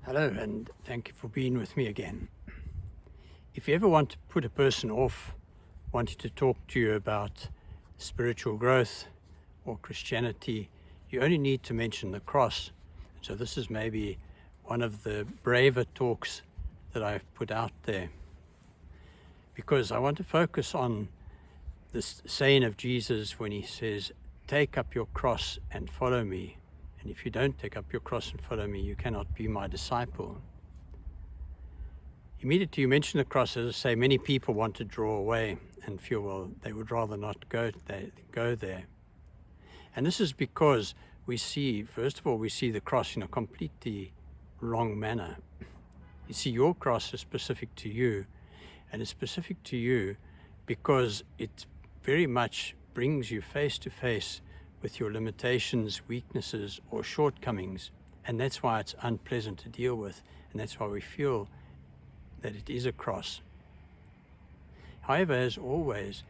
Hello, and thank you for being with me again. If you ever want to put a person off wanting to talk to you about spiritual growth or Christianity, you only need to mention the cross. So this is maybe one of the braver talks that I've put out there, because I want to focus on this saying of Jesus when he says, "Take up your cross and follow me. And if you don't take up your cross and follow me, you cannot be my disciple." Immediately you mention the cross, as I say, many people want to draw away and feel, well, they would rather not go there. And this is because we see, first of all, we see the cross in a completely wrong manner. You see, your cross is specific to you, and it's specific to you because it very much brings you face to face with your limitations, weaknesses, or shortcomings. And that's why it's unpleasant to deal with, and that's why we feel that it is a cross. However, as always,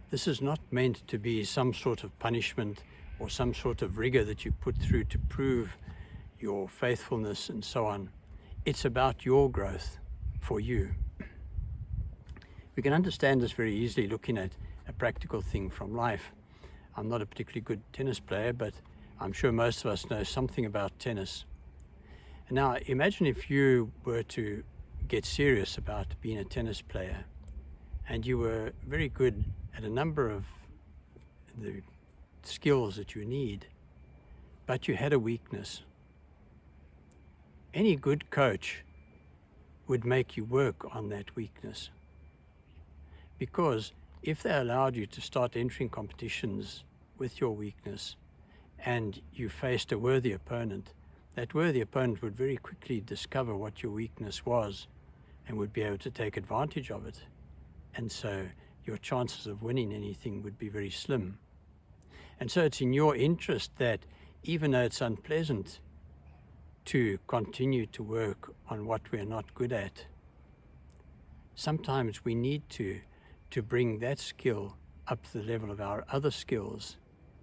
this is not meant to be some sort of punishment or some sort of rigor that you put through to prove your faithfulness and so on. It's about your growth for you. We can understand this very easily looking at a practical thing from life. I'm not a particularly good tennis player, but I'm sure most of us know something about tennis. And now imagine if you were to get serious about being a tennis player and you were very good at a number of the skills that you need, but you had a weakness. Any good coach would make you work on that weakness, because if they allowed you to start entering competitions with your weakness and you faced a worthy opponent, that worthy opponent would very quickly discover what your weakness was and would be able to take advantage of it. And so your chances of winning anything would be very slim. And so it's in your interest that, even though it's unpleasant to continue to work on what we're not good at, sometimes we need to bring that skill up to the level of our other skills,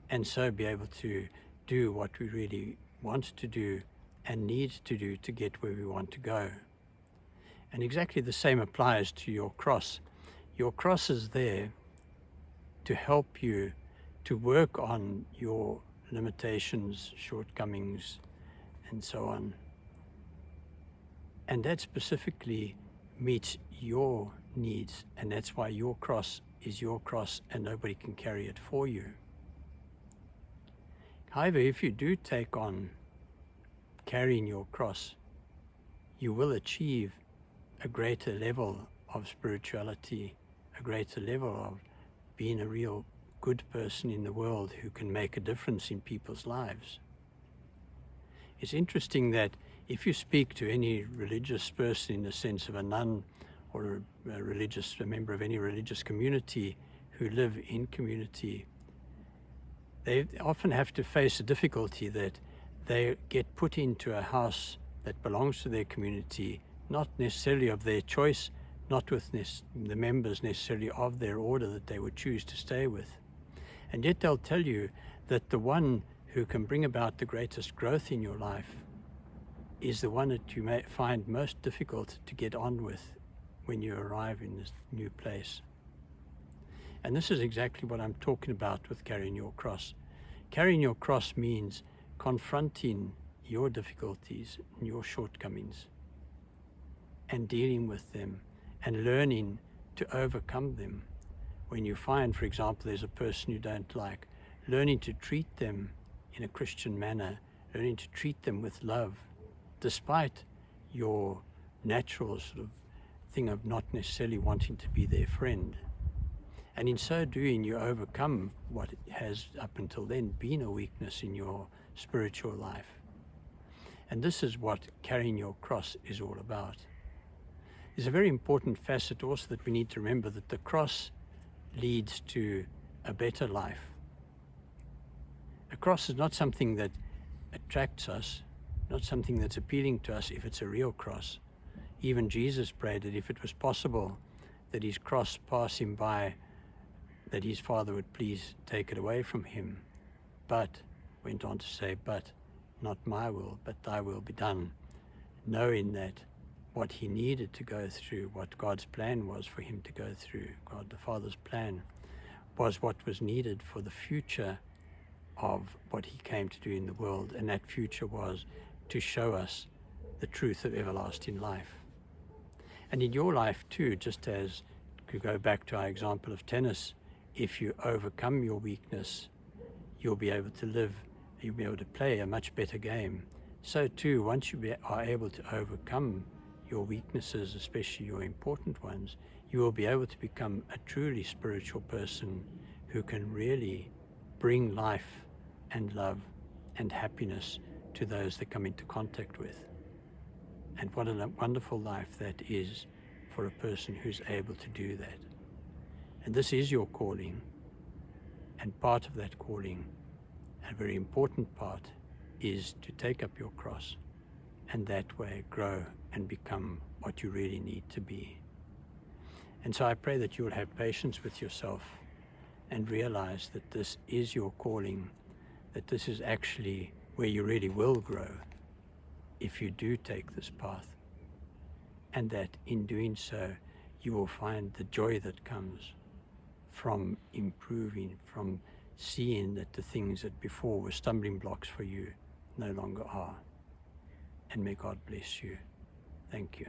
and so be able to do what we really want to do and need to do to get where we want to go. And exactly the same applies to your cross. Your cross is there to help you to work on your limitations, shortcomings, and so on. And that specifically meets your needs, and that's why your cross is your cross and nobody can carry it for you. However, if you do take on carrying your cross, you will achieve a greater level of spirituality, a greater level of being a real good person in the world who can make a difference in people's lives. It's interesting that if you speak to any religious person in the sense of a nun or a member of any religious community who live in community, they often have to face a difficulty that they get put into a house that belongs to their community, not necessarily of their choice, not with the members necessarily of their order that they would choose to stay with. And yet they'll tell you that the one who can bring about the greatest growth in your life is the one that you may find most difficult to get on with when you arrive in this new place. And this is exactly what I'm talking about with carrying your cross. Carrying your cross means confronting your difficulties and your shortcomings and dealing with them and learning to overcome them. When you find, for example, there's a person you don't like, learning to treat them in a Christian manner, learning to treat them with love, despite your natural sort of thing of not necessarily wanting to be their friend. And in so doing, you overcome what has up until then been a weakness in your spiritual life. And this is what carrying your cross is all about. There's a very important facet also that we need to remember, that the cross leads to a better life. A cross is not something that attracts us, not something that's appealing to us if it's a real cross. Even Jesus prayed that if it was possible that his cross pass him by, that his Father would please take it away from him. But, went on to say, but not my will, but thy will be done. knowing that what he needed to go through, what God's plan was for him to go through, God the Father's plan, was what was needed for the future of what he came to do in the world. And that future was to show us the truth of everlasting life. And in your life too, just as to go back to our example of tennis, if you overcome your weakness, you'll be able to live, you'll be able to play a much better game. So too, once you are able to overcome your weaknesses, especially your important ones, you will be able to become a truly spiritual person who can really bring life and love and happiness to those they come into contact with. And what a wonderful life that is for a person who's able to do that. And this is your calling. And part of that calling, a very important part, is to take up your cross and that way grow and become what you really need to be. And so I pray that you'll have patience with yourself and realize that this is your calling, that this is actually where you really will grow if you do take this path, and that in doing so you will find the joy that comes from improving, from seeing that the things that before were stumbling blocks for you no longer are. And may God bless you. Thank you.